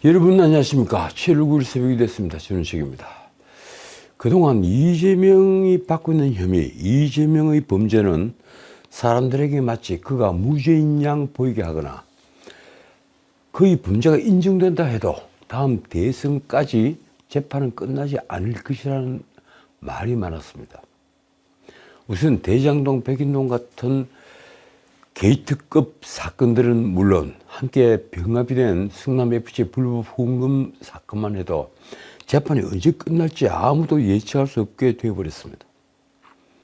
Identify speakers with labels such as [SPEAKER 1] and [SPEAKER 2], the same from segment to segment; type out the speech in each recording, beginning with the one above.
[SPEAKER 1] 여러분 안녕하십니까. 7월 9일 새벽이 됐습니다. 전은식입니다. 그동안 이재명이 받고 있는 혐의, 이재명의 범죄는 사람들에게 마치 그가 무죄인 양 보이게 하거나 그의 범죄가 인정된다 해도 다음 대선까지 재판은 끝나지 않을 것이라는 말이 많았습니다. 우선 대장동, 백인동 같은 게이트급 사건들은 물론 함께 병합이 된 성남FC 불법 후원금 사건만 해도 재판이 언제 끝날지 아무도 예측할 수 없게 되어버렸습니다.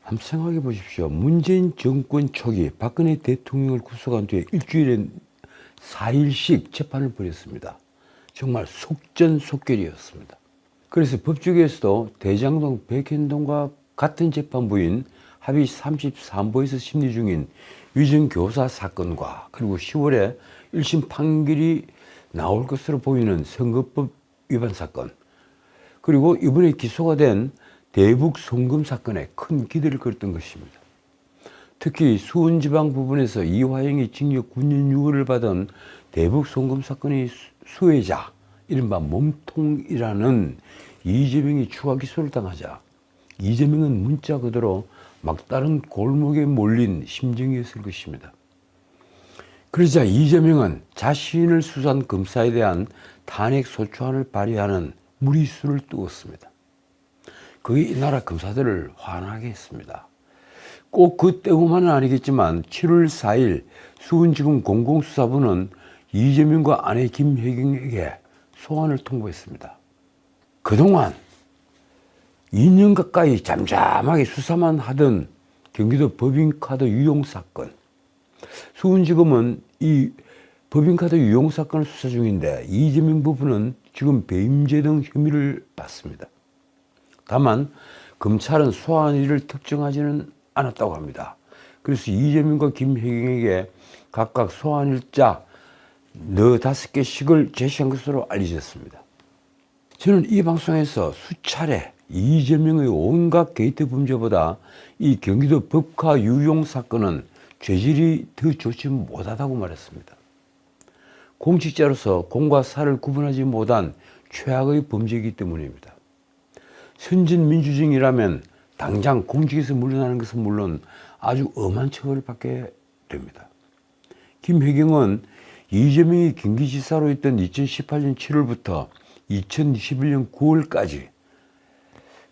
[SPEAKER 1] 한번 생각해 보십시오. 문재인 정권 초기 박근혜 대통령을 구속한 뒤에 일주일에 4일씩 재판을 벌였습니다. 정말 속전속결이었습니다. 그래서 법조계에서도 대장동, 백현동과 같은 재판부인 합의 33부에서 심리 중인 위정교사 사건과 그리고 10월에 1심 판결이 나올 것으로 보이는 선거법 위반 사건, 그리고 이번에 기소가 된 대북 송금 사건에 큰 기대를 걸었던 것입니다. 특히 수원지방 부분에서 이화영이 징역 9년 6월을 받은 대북 송금 사건의 수혜자, 이른바 몸통이라는 이재명이 추가 기소를 당하자 이재명은 문자 그대로 막다른 골목에 몰린 심정이었을 것입니다. 그러자 이재명은 자신을 수사한 검사에 대한 탄핵 소추안을 발의하는 무리수를 두었습니다. 그게 이 나라 검사들을 화나게 했습니다. 꼭 그 때문만은 아니겠지만 7월 4일 수원지검 공공수사부는 이재명과 아내 김혜경에게 소환을 통보했습니다. 그동안 2년 가까이 잠잠하게 수사만 하던 경기도 법인카드 유용 사건, 수원지검은 이 법인카드 유용 사건을 수사 중인데 이재명 부부는 지금 배임죄 등 혐의를 받습니다. 다만 검찰은 소환일을 특정하지는 않았다고 합니다. 그래서 이재명과 김혜경에게 각각 소환일자 5개씩을 제시한 것으로 알려졌습니다. 저는 이 방송에서 수차례 이재명의 온갖 게이트 범죄보다 이 경기도 법카 유용 사건은 죄질이 더 좋지 못하다고 말했습니다. 공직자로서 공과 사를 구분하지 못한 최악의 범죄이기 때문입니다. 선진민주주의라면 당장 공직에서 물러나는 것은 물론 아주 엄한 처벌을 받게 됩니다. 김혜경은 이재명이 경기지사로 있던 2018년 7월부터 2021년 9월까지,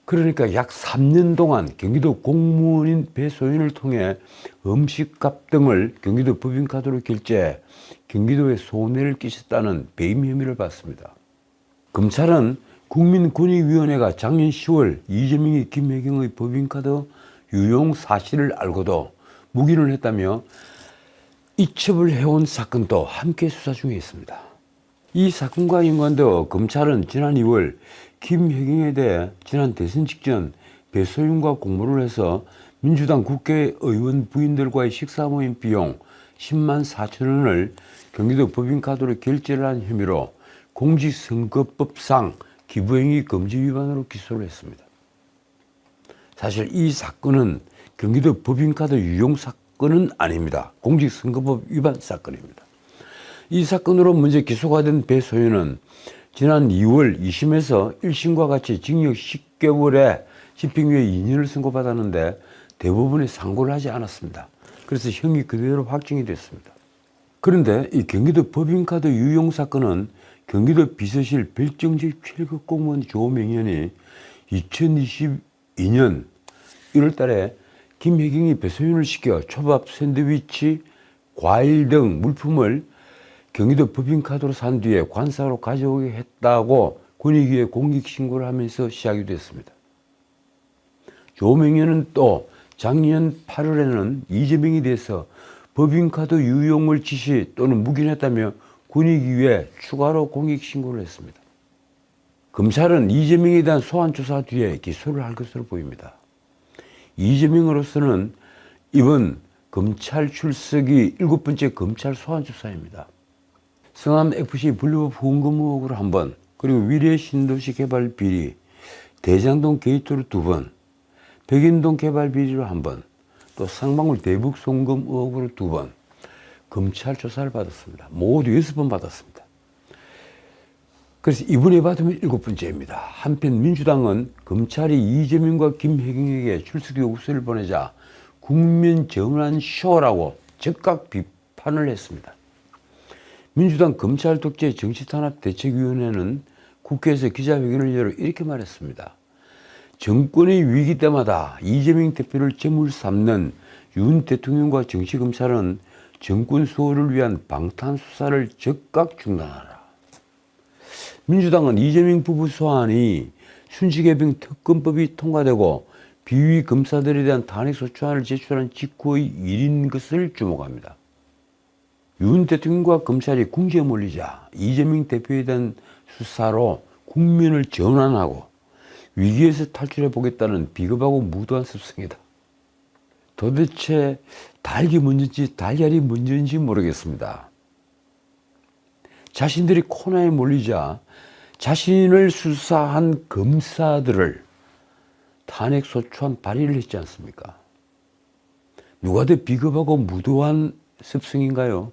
[SPEAKER 1] 그러니까 약 3년 동안 경기도 공무원인 배소연을 통해 음식값 등을 경기도 법인카드로 결제해 경기도에 손해를 끼쳤다는 배임 혐의를 받습니다. 검찰은 국민권익위원회가 작년 10월 이재명이 김혜경의 법인카드 유용 사실을 알고도 묵인을 했다며 이첩을 해온 사건도 함께 수사 중에 있습니다. 이 사건과 연관되어 검찰은 지난 2월 김혜경에 대해 지난 대선 직전 배소윤과 공모를 해서 민주당 국회의원 부인들과의 식사 모임 비용 10만 4천 원을 경기도 법인카드로 결제를 한 혐의로 공직선거법상 기부행위 금지 위반으로 기소를 했습니다. 사실 이 사건은 경기도 법인카드 유용 사건은 아닙니다. 공직선거법 위반 사건입니다. 이 사건으로 먼저 기소가 된 배소연은 지난 2월 2심에서 1심과 같이 징역 10개월에 집행유예 2년을 선고받았는데 대법원이 상고를 하지 않았습니다. 그래서 형이 그대로 확정이 됐습니다. 그런데 이 경기도 법인카드 유용 사건은 경기도 비서실 별정직 7급 공무원 조명현이 2022년 1월 달에 김혜경이 배소윤을 시켜 초밥, 샌드위치, 과일 등 물품을 경기도 법인카드로 산 뒤에 관사로 가져오게 했다고 권익위에 공익신고를 하면서 시작이 됐습니다. 조명현은 또 작년 8월에는 이재명에 대해서 법인카드 유용을 지시 또는 묵인했다며 권익위에 추가로 공익신고를 했습니다. 검찰은 이재명에 대한 소환조사 뒤에 기소를 할 것으로 보입니다. 이재명으로서는 이번 검찰 출석이 7번째 검찰 소환조사입니다. 성남FC 불법 후원금 의혹으로 1번, 그리고 위례 신도시 개발 비리, 대장동 게이트로 2번, 백인동 개발 비리로 1번, 또 상방울 대북 송금 의혹으로 2번 검찰 조사를 받았습니다. 모두 6번 받았습니다. 그래서 이번에 받으면 7번째입니다. 한편 민주당은 검찰이 이재명과 김혜경에게 출석 요구서를 보내자 국면 전환 쇼라고 즉각 비판을 했습니다. 민주당 검찰 독재 정치탄압대책위원회는 국회에서 기자회견을 열어 이렇게 말했습니다. 정권의 위기 때마다 이재명 대표를 제물 삼는 윤 대통령과 정치검찰은 정권 수호를 위한 방탄수사를 즉각 중단하라. 민주당은 이재명 부부 소환이 순식개병 특검법이 통과되고 비위 검사들에 대한 탄핵소추안을 제출한 직후의 일인 것을 주목합니다. 윤 대통령과 검찰이 궁지에 몰리자 이재명 대표에 대한 수사로 국면을 전환하고 위기에서 탈출해 보겠다는 비겁하고 무도한 습성이다. 도대체 닭이 먼저인지 달걀이 먼저인지 모르겠습니다. 자신들이 코너에 몰리자 자신을 수사한 검사들을 탄핵소추안 발의를 했지 않습니까? 누가 더 비겁하고 무도한 습성인가요?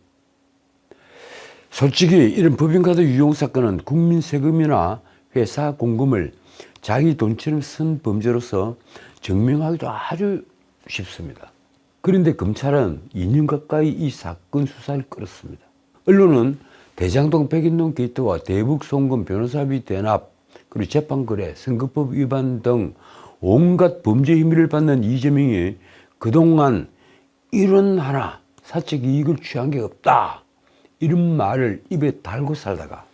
[SPEAKER 1] 솔직히 이런 법인카드 유용 사건은 국민 세금이나 회사 공금을 자기 돈처럼 쓴 범죄로서 증명하기도 아주 쉽습니다. 그런데 검찰은 2년 가까이 이 사건 수사를 끌었습니다. 언론은 대장동 백인동 게이트와 대북 송금 변호사비 대납 그리고 재판거래 선거법 위반 등 온갖 범죄 혐의를 받는 이재명이 그동안 이런 하나 사적 이익을 취한 게 없다 이런 말을 입에 달고 살다가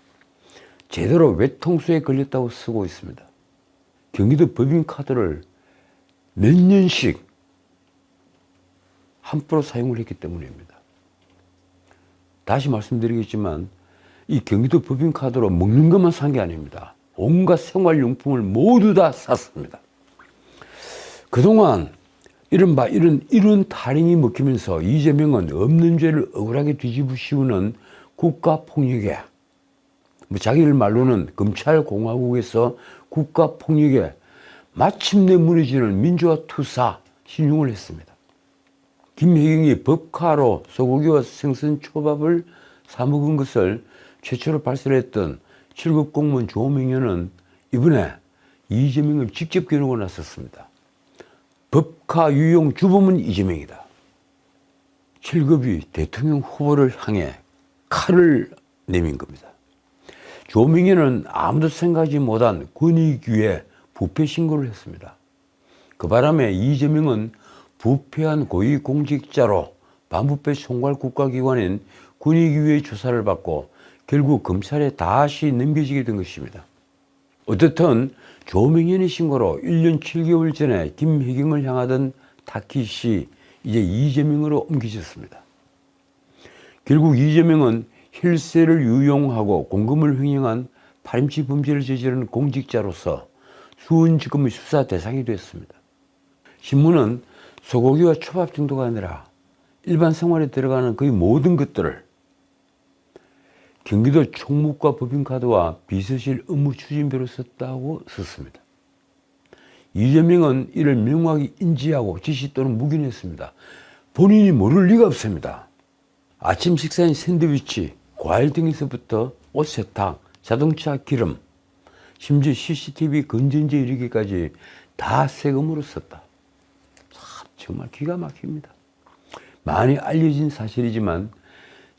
[SPEAKER 1] 제대로 외통수에 걸렸다고 쓰고 있습니다. 경기도 법인카드를 몇 년씩 함부로 사용을 했기 때문입니다. 다시 말씀드리겠지만 이 경기도 법인카드로 먹는 것만 산 게 아닙니다. 온갖 생활용품을 모두 다 샀습니다. 그동안 이런 탈행이 먹히면서 이재명은 없는 죄를 억울하게 뒤집어 씌우는 국가폭력에 자기들 말로는 검찰공화국에서 국가폭력에 마침내 무너지는 민주화투사 신용을 했습니다. 김혜경이 법카로 소고기와 생선초밥을 사먹은 것을 최초로 발설했던 7급 공무원 조명현은 이번에 이재명을 직접 겨누고 나섰습니다. 법카 유용 주범은 이재명이다. 7급이 대통령 후보를 향해 칼을 내민 겁니다. 조명현은 아무도 생각하지 못한 권익위에 부패 신고를 했습니다. 그 바람에 이재명은 부패한 고위공직자로 반부패 총괄 국가기관인 권익위의 조사를 받고 결국 검찰에 다시 넘겨지게 된 것입니다. 어떻든 조명현의 신고로 1년 7개월 전에 김혜경을 향하던 타깃이 이제 이재명으로 옮겨졌습니다. 결국 이재명은 혈세를 유용하고 공금을 횡령한 파렴치 범죄를 저지른 공직자로서 수원지검의 수사 대상이 됐습니다. 신문은 소고기와 초밥 정도가 아니라 일반 생활에 들어가는 거의 모든 것들을 경기도 총무과 법인카드와 비서실 업무 추진비로 썼다고 썼습니다. 이재명은 이를 명확히 인지하고 지시 또는 묵인했습니다. 본인이 모를 리가 없습니다. 아침 식사인 샌드위치, 과일 등에서부터 옷 세탁, 자동차 기름, 심지어 CCTV 건전지에 이르기까지 다 세금으로 썼다. 참 정말 기가 막힙니다. 많이 알려진 사실이지만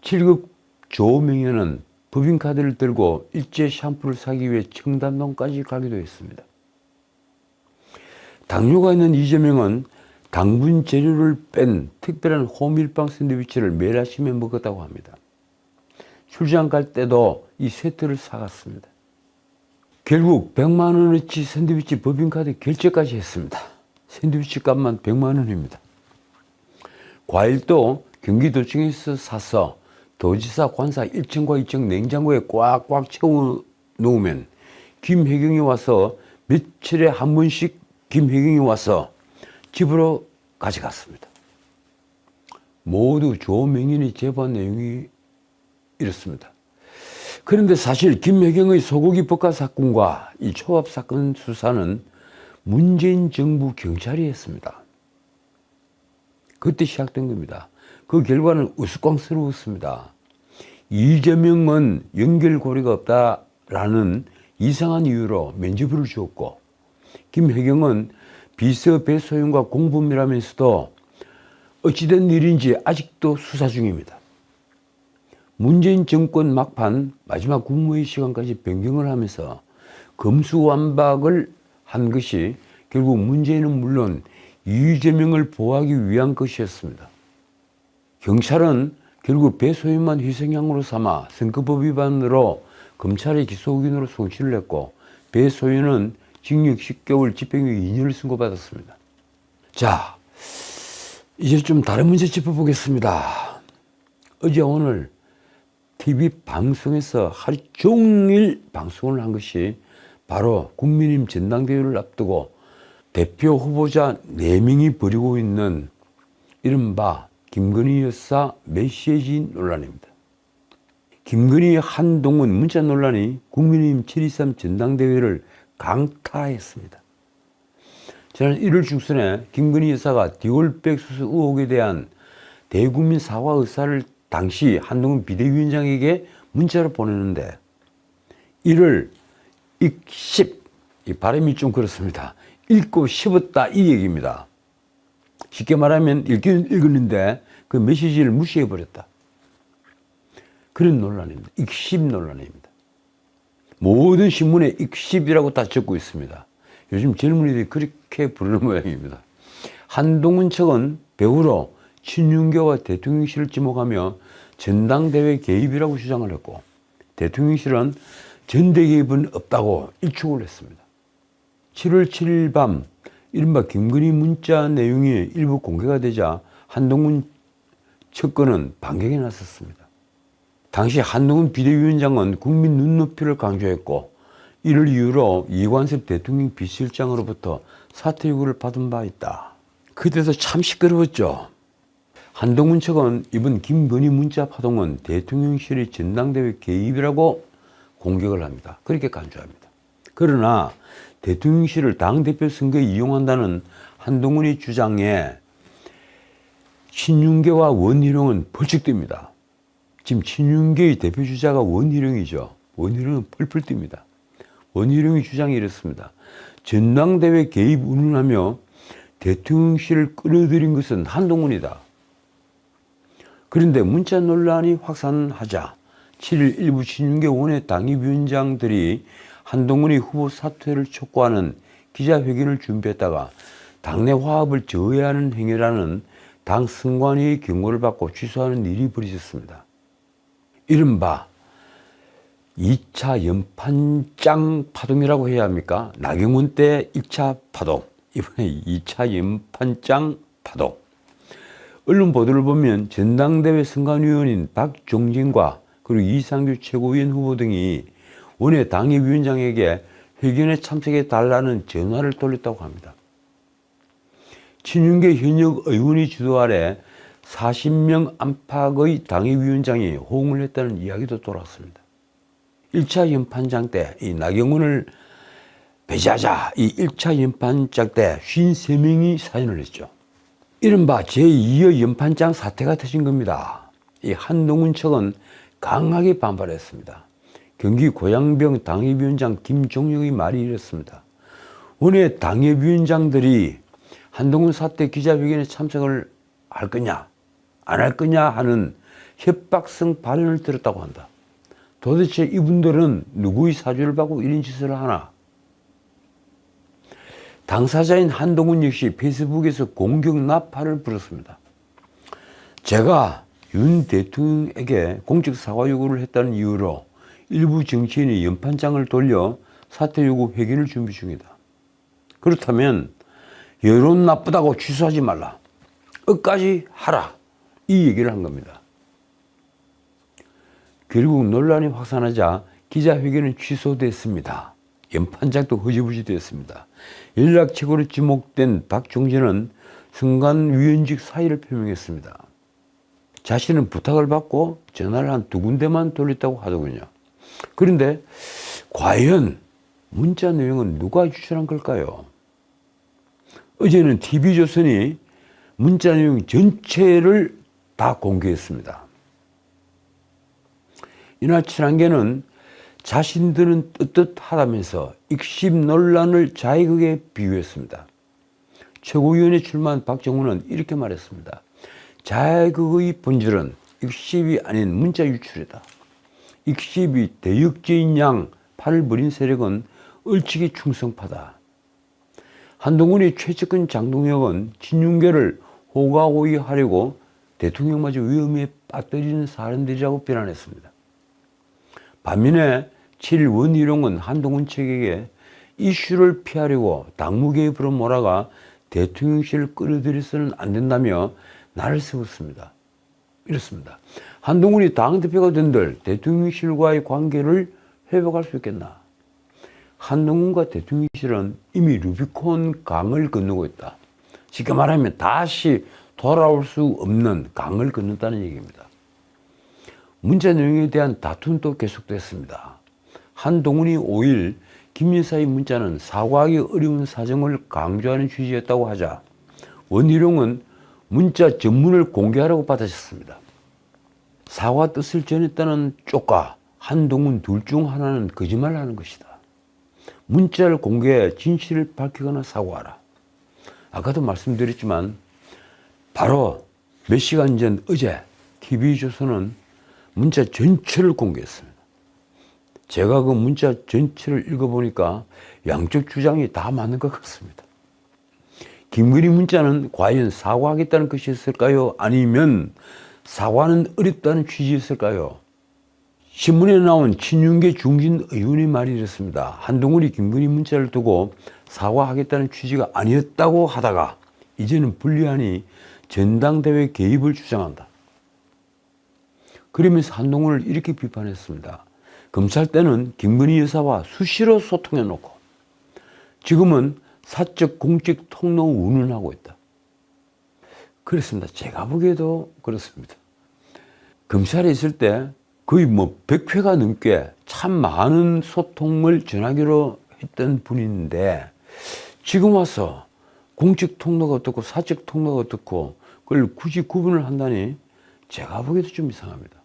[SPEAKER 1] 7급 조명현은 법인카드를 들고 일제 샴푸를 사기 위해 청담동까지 가기도 했습니다. 당뇨가 있는 이재명은 당분 재료를 뺀 특별한 호밀빵 샌드위치를 매일 아침에 먹었다고 합니다. 출장 갈 때도 이 세트를 사갔습니다. 결국 100만 원어치 샌드위치 법인카드 결제까지 했습니다. 샌드위치 값만 100만 원입니다. 과일도 경기도청에서 사서 도지사 관사 1층과 2층 냉장고에 꽉꽉 채워 놓으면 김혜경이 와서 며칠에 한 번씩 김혜경이 와서 집으로 가져갔습니다. 모두 조명현이 제보한 내용이 이렇습니다. 그런데 사실 김혜경의 소고기 법카 사건과 이 초밥 사건 수사는 문재인 정부 경찰이 했습니다. 그때 시작된 겁니다. 그 결과는 우스꽝스러웠습니다. 이재명은 연결고리가 라는 이상한 이유로 면죄부를 주었고, 김혜경은 비서 배소윤과 공범이라면서도 어찌된 일인지 아직도 수사 중입니다. 문재인 정권 막판 마지막 국무회의 시간까지 변경을 하면서 검수완박을 한 것이 결국 문재인은 물론 이재명을 보호하기 위한 것이었습니다. 경찰은 결국 배소윤만 희생양으로 삼아 선거법 위반으로 검찰의 기소 의견으로 송치를 했고, 배소윤은 징역 10개월, 집행유예 2년을 선고받았습니다. 자, 이제 좀 다른 문제 짚어보겠습니다. 어제 오늘 TV 방송에서 하루 종일 방송을 한 것이 바로 국민의힘 전당대회를 앞두고 대표 후보자 4명이 벌이고 있는 이른바 김건희 여사 메시지 논란입니다. 김건희 한동훈 문자 논란이 국민의힘 7.23 전당대회를 강타했습니다. 지난 1월 중순에 김건희 여사가 디올백 수수 의혹에 대한 대국민 사과 의사를 당시 한동훈 비대위원장에게 문자로 보내는데, 이를 읽씹, 이 발음이 좀 그렇습니다. 읽고 씹었다 이 얘기입니다. 쉽게 말하면 읽기는 읽었는데 그 메시지를 무시해버렸다. 그런 논란입니다. 읽씹 논란입니다. 모든 신문에 읽씹이라고 다 적고 있습니다. 요즘 젊은이들이 그렇게 부르는 모양입니다. 한동훈 측은 배우로 친윤계와 대통령실을 지목하며 전당대회 개입이라고 주장을 했고, 대통령실은 전대 개입은 없다고 일축을 했습니다. 7월 7일 밤 이른바 김건희 문자 내용이 일부 공개가 되자 한동훈 측근은 반격에 나섰습니다. 당시 한동훈 비대위원장은 국민 눈높이를 강조했고, 이를 이유로 이관섭 대통령 비서실장으로부터 사퇴 요구를 받은 바 있다. 그때도 참 시끄러웠죠. 한동훈 측은 이번 김건희 문자 파동은 대통령실의 전당대회 개입이라고 공격을 합니다. 그렇게 간주합니다. 그러나 대통령실을 당대표 선거에 이용한다는 한동훈의 주장에 친윤계와 원희룡은 벌칙됩니다. 지금 친윤계의 대표 주자가 원희룡이죠. 원희룡은 펄펄 뜁니다. 원희룡의 주장이 이렇습니다. 전당대회 개입 운운하며 대통령실을 끌어들인 것은 한동훈이다. 그런데 문자 논란이 확산하자 7일 일부 친윤계 원외 당협위원장들이 한동훈의 후보 사퇴를 촉구하는 기자회견을 준비했다가 당내 화합을 저해하는 행위라는 당 선관위의 경고를 받고 취소하는 일이 벌어졌습니다. 이른바 2차 연판장 파동이라고 해야 합니까? 나경원 때 1차 파동, 이번에 2차 연판장 파동. 언론 보도를 보면 전당대회 선관위원인 박종진과 그리고 이상규 최고위원 후보 등이 원외 당협위원장에게 회견에 참석해 달라는 전화를 돌렸다고 합니다. 친윤계 현역 의원이 주도 아래 40명 안팎의 당협위원장이 호응을 했다는 이야기도 돌았습니다. 1차 연판장 때 이 나경원을 배제하자, 이 1차 연판장 때 53명이 사인을 했죠. 이른바 제2의 연판장 사태가 터진 겁니다. 이 한동훈 측은 강하게 반발했습니다. 경기 고양병 당협위원장 김종혁의 말이 이렇습니다. 원외 당협위원장들이 한동훈 사태 기자회견에 참석을 할 거냐 안 할 거냐 하는 협박성 발언을 들었다고 한다. 도대체 이분들은 누구의 사주를 받고 이런 짓을 하나? 당사자인 한동훈 역시 페이스북에서 공격 나팔을 불었습니다. 제가 윤 대통령에게 공적 사과 요구를 했다는 이유로 일부 정치인이 연판장을 돌려 사퇴 요구 회견을 준비 중이다. 그렇다면 여론 나쁘다고 취소하지 말라. 끝까지 하라. 이 얘기를 한 겁니다. 결국 논란이 확산하자 기자회견은 취소됐습니다. 연판장도 흐지부지 됐습니다. 연락책으로 지목된 박종진은 선관위원직 사의를 표명했습니다. 자신은 부탁을 받고 전화를 한 2군데만 돌렸다고 하더군요. 그런데 과연 문자 내용은 누가 유출한 걸까요? 어제는 TV조선이 문자 내용 전체를 다 공개했습니다. 이날 친한계는 자신들은 떳떳하다면서 익십 논란을 자익에 비유했습니다. 최고위원회 출마한 박정훈은 이렇게 말했습니다. 자익의 본질은 익십이 아닌 문자 유출이다. 익십이 대역죄인 양 팔을 버린 세력은 얼치기 충성파다. 한동훈이 최측근 장동혁은 친윤계를 호가호위 하려고 대통령마저 위험에 빠뜨리는 사람들이라고 비난했습니다. 반면에 7일 원희룡은 한동훈 측에게 이슈를 피하려고 당무 개입으로 몰아가 대통령실을 끌어들여서는 안 된다며 날을 세웠습니다. 이렇습니다. 한동훈이 당대표가 된들 대통령실과의 관계를 회복할 수 있겠나? 한동훈과 대통령실은 이미 루비콘 강을 건너고 있다. 쉽게 말하면 다시 돌아올 수 없는 강을 건넜다는 얘기입니다. 문자 내용에 대한 다툼도 계속됐습니다. 한동훈이 5일 김 여사의 문자는 사과하기 어려운 사정을 강조하는 취지였다고 하자 원희룡은 문자 전문을 공개하라고 받아쳤습니다. 사과 뜻을 전했다는 쪽과 한동훈 둘 중 하나는 거짓말을 하는 것이다. 문자를 공개해 진실을 밝히거나 사과하라. 아까도 말씀드렸지만 바로 몇 시간 전 어제 TV조선은 문자 전체를 공개했습니다. 제가 그 문자 전체를 읽어보니까 양쪽 주장이 다 맞는 것 같습니다. 김건희 문자는 과연 사과하겠다는 것이었을까요? 아니면 사과는 어렵다는 취지였을까요? 신문에 나온 친윤계 중진 의원의 말이 이렇습니다. 한동훈이 김건희 문자를 두고 사과하겠다는 취지가 아니었다고 하다가 이제는 불리하니 전당대회 개입을 주장한다. 그러면서 한동훈을 이렇게 비판했습니다. 검찰 때는 김건희 여사와 수시로 소통해놓고 지금은 사적 공적 통로 운운하고 있다. 그렇습니다. 제가 보기에도 그렇습니다. 검찰에 있을 때 거의 100회가 넘게 참 많은 소통을 전하기로 했던 분인데 지금 와서 공적 통로가 어떻고 사적 통로가 어떻고 그걸 굳이 구분을 한다니 제가 보기에도 좀 이상합니다.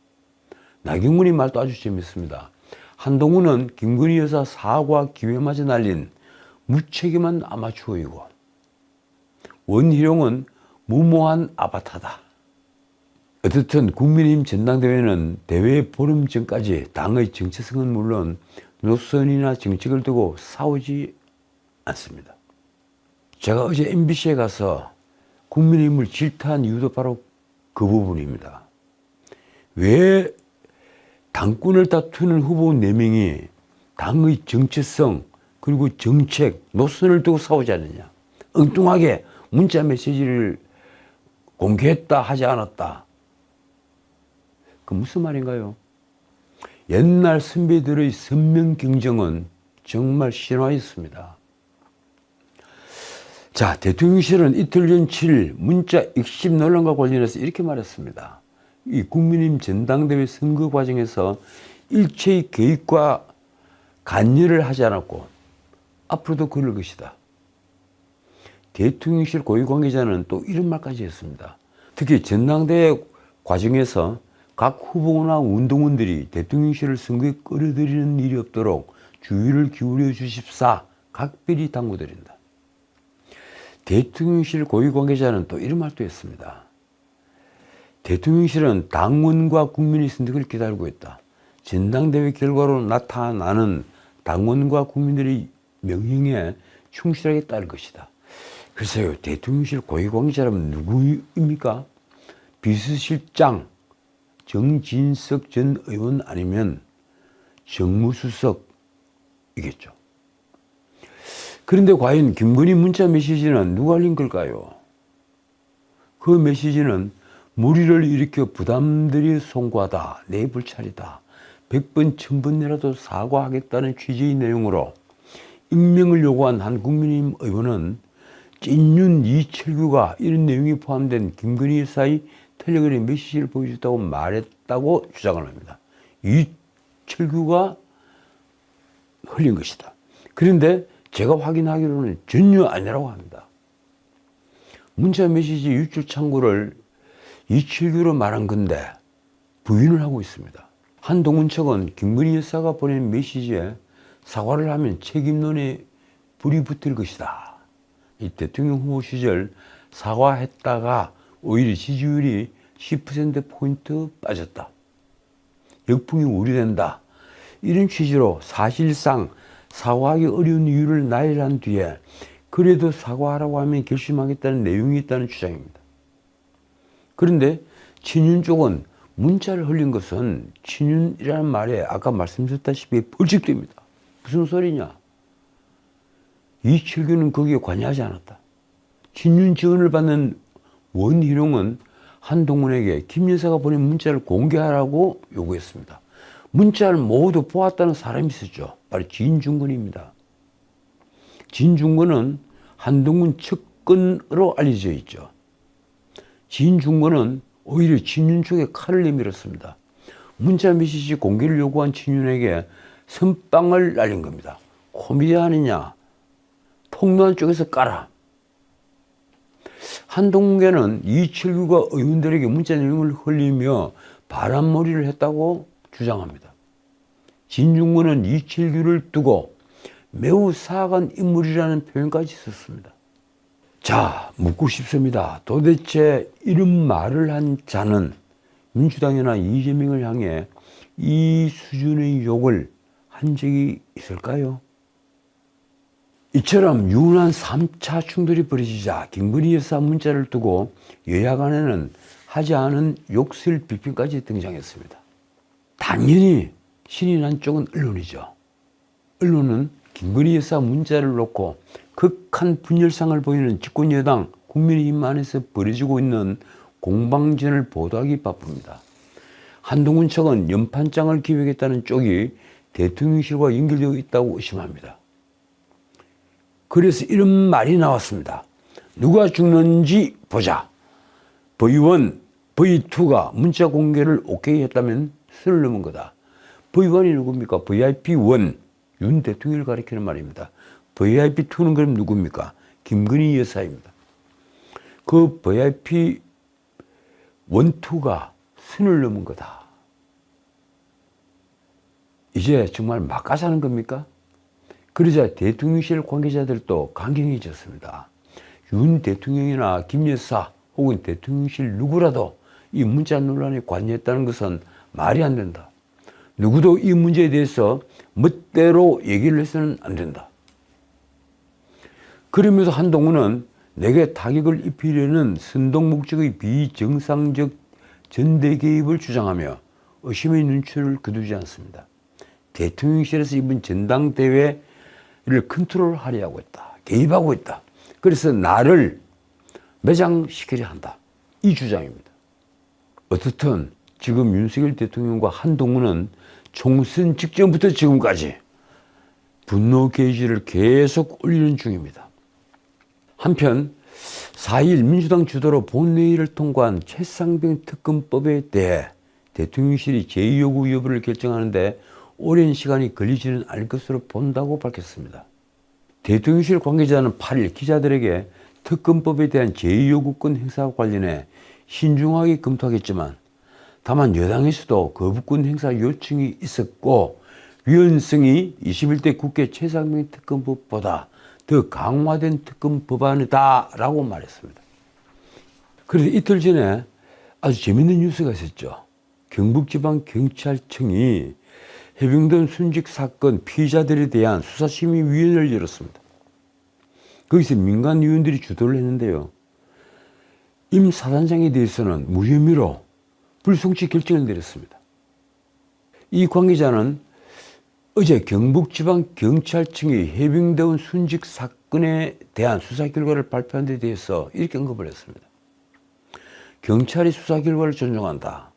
[SPEAKER 1] 나경원의 말도 아주 재밌습니다. 한동훈은 김건희 여사 사과 기회마저 날린 무책임한 아마추어이고 원희룡은 무모한 아바타다. 어쨌든 국민의힘 전당대회는 대회 보름 전까지 당의 정체성은 물론 노선이나 정책을 두고 싸우지 않습니다. 제가 어제 MBC에 가서 국민의힘을 질타한 이유도 바로 그 부분입니다. 왜 당권을 다투는 후보 4명이 당의 정체성 그리고 정책, 노선을 두고 싸우지 않느냐. 엉뚱하게 문자 메시지를 공개했다 하지 않았다. 그 무슨 말인가요? 옛날 선배들의 선명 경쟁은 정말 신화였습니다. 자, 대통령실은 이틀 전 7일 문자 익십 논란과 관련해서 이렇게 말했습니다. 이 국민의힘 전당대회 선거 과정에서 일체의 개입과 관여를 하지 않았고 앞으로도 그럴 것이다. 대통령실 고위 관계자는 또 이런 말까지 했습니다. 특히 전당대회 과정에서 각 후보나 운동원들이 대통령실을 선거에 끌어들이는 일이 없도록 주의를 기울여 주십사 각별히 당부드린다. 대통령실 고위 관계자는 또 이런 말도 했습니다. 대통령실은 당원과 국민의 선택을 기다리고 있다. 전당대회 결과로 나타나는 당원과 국민들의 명령에 충실하게 따를 것이다. 글쎄요, 대통령실 고위 관계자라면 누구입니까? 비서실장 정진석 전 의원 아니면 정무수석이겠죠. 그런데 과연 김건희 문자 메시지는 누가 올린 걸까요? 그 메시지는 무리를 일으켜 부담들이 송구하다, 내 불찰이다, 100번 1000번이라도 사과하겠다는 취지의 내용으로 익명을 요구한 한 국민의힘 의원은 찐윤 이철규가 이런 내용이 포함된 김건희 여사의 텔레그램 메시지를 보여줬다고 말했다고 주장을 합니다. 이철규가 흘린 것이다. 그런데 제가 확인하기로는 전혀 아니라고 합니다. 문자 메시지 유출 창구를 이철규로 말한 건데 부인을 하고 있습니다. 한동훈 측은 김건희 여사가 보낸 메시지에 사과를 하면 책임론에 불이 붙을 것이다. 이 대통령 후보 시절 사과했다가 오히려 지지율이 10%포인트 빠졌다. 역풍이 우려된다. 이런 취지로 사실상 사과하기 어려운 이유를 나열한 뒤에 그래도 사과하라고 하면 결심하겠다는 내용이 있다는 주장입니다. 그런데 친윤 쪽은 문자를 흘린 것은 친윤이라는 말에 아까 말씀드렸다시피 벌칙됩니다. 무슨 소리냐? 이철규는 거기에 관여하지 않았다. 친윤 지원을 받는 원희룡은 한동훈에게 김 여사가 보낸 문자를 공개하라고 요구했습니다. 문자를 모두 보았다는 사람이 있었죠. 바로 진중권입니다. 진중권은 한동훈 측근으로 알려져 있죠. 진중권은 오히려 친윤 쪽에 칼을 내밀었습니다. 문자 메시지 공개를 요구한 친윤에게 선빵을 날린 겁니다. 코미디 아니냐? 폭로한 쪽에서 까라. 한동훈계는 이철규가 의원들에게 문자 내용을 흘리며 바람몰이를 했다고 주장합니다. 진중권은 이철규를 두고 매우 사악한 인물이라는 표현까지 썼습니다. 자, 묻고 싶습니다. 도대체 이런 말을 한 자는 민주당이나 이재명을 향해 이 수준의 욕을 한 적이 있을까요? 이처럼 유난 3차 충돌이 벌어지자 김건희 여사 문자를 두고 여야 간에는 하지 않은 욕설 비평까지 등장했습니다. 당연히 신이 난 쪽은 언론이죠. 언론은 김건희 여사 문자를 놓고 극한 분열상을 보이는 집권여당 국민의힘 안에서 벌어지고 있는 공방전을 보도하기 바쁩니다. 한동훈 측은 연판장을 기획했다는 쪽이 대통령실과 연결되어 있다고 의심합니다. 그래서 이런 말이 나왔습니다. 누가 죽는지 보자. V1, V2가 문자 공개를 오케이 했다면 선을 넘은 거다. V1이 누굽니까? VIP1, 윤 대통령을 가리키는 말입니다. VIP2는 그럼 누굽니까? 김건희 여사입니다. 그 VIP1, 2가 선을 넘은 거다. 이제 정말 막가사는 겁니까? 그러자 대통령실 관계자들도 강경해졌습니다. 윤 대통령이나 김 여사 혹은 대통령실 누구라도 이 문자 논란에 관여했다는 것은 말이 안 된다. 누구도 이 문제에 대해서 멋대로 얘기를 해서는 안 된다. 그러면서 한동훈은 내게 타격을 입히려는 선동 목적의 비정상적 전대 개입을 주장하며 의심의 눈초리를 거두지 않습니다. 대통령실에서 이번 전당대회를 컨트롤하려 하고 있다. 개입하고 있다. 그래서 나를 매장시키려 한다. 이 주장입니다. 어떻든 지금 윤석열 대통령과 한동훈은 총선 직전부터 지금까지 분노 게이지를 계속 올리는 중입니다. 한편 4일 민주당 주도로 본회의를 통과한 최상병 특검법에 대해 대통령실이 제2요구 여부를 결정하는데 오랜 시간이 걸리지는 않을 것으로 본다고 밝혔습니다. 대통령실 관계자는 8일 기자들에게 특검법에 대한 제2요구권 행사와 관련해 신중하게 검토하겠지만 다만 여당에서도 거부권 행사 요청이 있었고 위헌성이 21대 국회 최상병 특검법보다 더 강화된 특검 법안이다 라고 말했습니다. 그런데 이틀 전에 아주 재밌는 뉴스가 있었죠. 경북지방경찰청이 해병대 순직 사건 피의자들에 대한 수사심의위원회를 열었습니다. 거기서 민간 위원들이 주도를 했는데요. 임 사단장에 대해서는 무혐의로 불송치 결정을 내렸습니다. 이 관계자는 어제 경북지방경찰청이 해병대원 순직 사건에 대한 수사 결과를 발표한 데 대해서 이렇게 언급을 했습니다. 경찰이 수사 결과를 존중한다.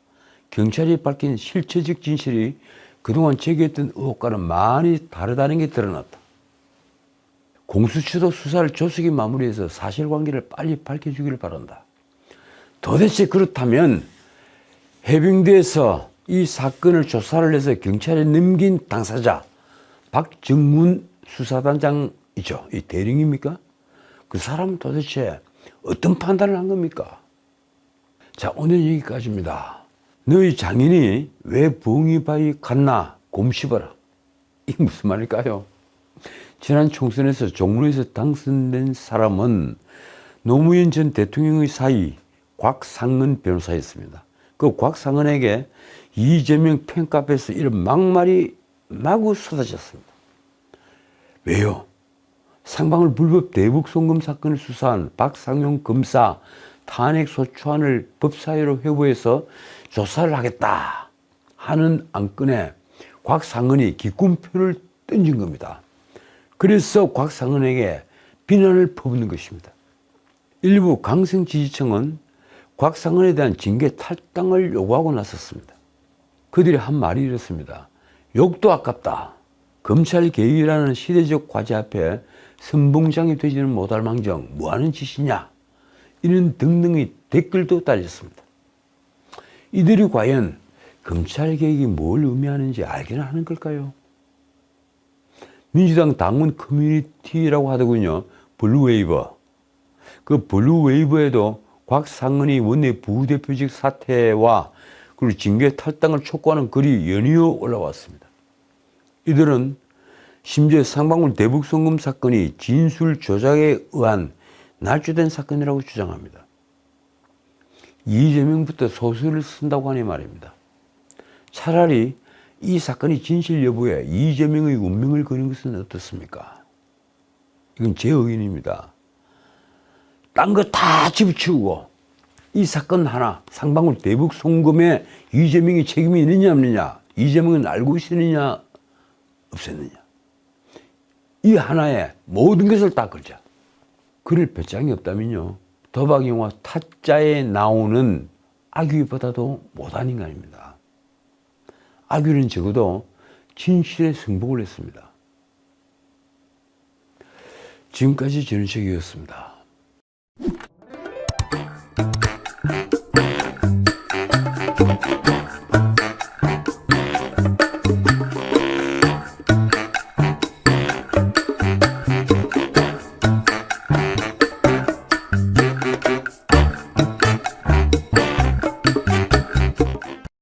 [SPEAKER 1] 경찰이 밝힌 실체적 진실이 그동안 제기했던 의혹과는 많이 다르다는 게 드러났다. 공수처도 수사를 조속히 마무리해서 사실관계를 빨리 밝혀주기를 바란다. 도대체 그렇다면 해병대에서 이 사건을 조사를 해서 경찰에 넘긴 당사자 박정문 수사단장이죠. 이 대령입니까? 그 사람은 도대체 어떤 판단을 한 겁니까? 자, 오늘 여기까지입니다. 너희 장인이 왜 부엉이바위 갔나 곰씹어라. 이게 무슨 말일까요? 지난 총선에서 종로에서 당선된 사람은 노무현 전 대통령의 사위 곽상은 변호사였습니다. 그 곽상은에게 이재명 팬카페에서 이런 막말이 마구 쏟아졌습니다. 왜요? 상방울 불법 대북 송금 사건을 수사한 박상용 검사 탄핵 소추안을 법사위로 회부해서 조사를 하겠다 하는 안건에 곽상은이 기권표를 던진 겁니다. 그래서 곽상은에게 비난을 퍼붓는 것입니다. 일부 강성 지지층은 곽상은에 대한 징계 탈당을 요구하고 나섰습니다. 그들이 한 말이 이렇습니다. 욕도 아깝다. 검찰 개혁이라는 시대적 과제 앞에 선봉장이 되지는 못할 망정 뭐하는 짓이냐. 이런 등등의 댓글도 달렸습니다. 이들이 과연 검찰 개혁이 뭘 의미하는지 알기는 하는 걸까요? 민주당 당원 커뮤니티라고 하더군요. 블루웨이버. 그 블루웨이버에도 곽상은이 원내 부대표직 사퇴와 그리고 징계 탈당을 촉구하는 글이 연이어 올라왔습니다. 이들은 심지어 상방울 대북 송금 사건이 진술 조작에 의한 날조된 사건이라고 주장합니다. 이재명부터 소설을 쓴다고 하니 말입니다. 차라리 이 사건이 진실 여부에 이재명의 운명을 거는 것은 어떻습니까? 이건 제 의견입니다. 딴 거 다 집어치우고 이 사건 하나 상방울 대북 송금에 이재명이 책임이 있느냐 없느냐, 이재명은 알고 있었느냐 없었느냐, 이 하나에 모든 것을 다 걸자. 그럴 배짱이 없다면요 도박 영화 타짜에 나오는 아귀보다도 못한 인간입니다. 아귀는 적어도 진실에 승복을 했습니다. 지금까지 전우책이었습니다.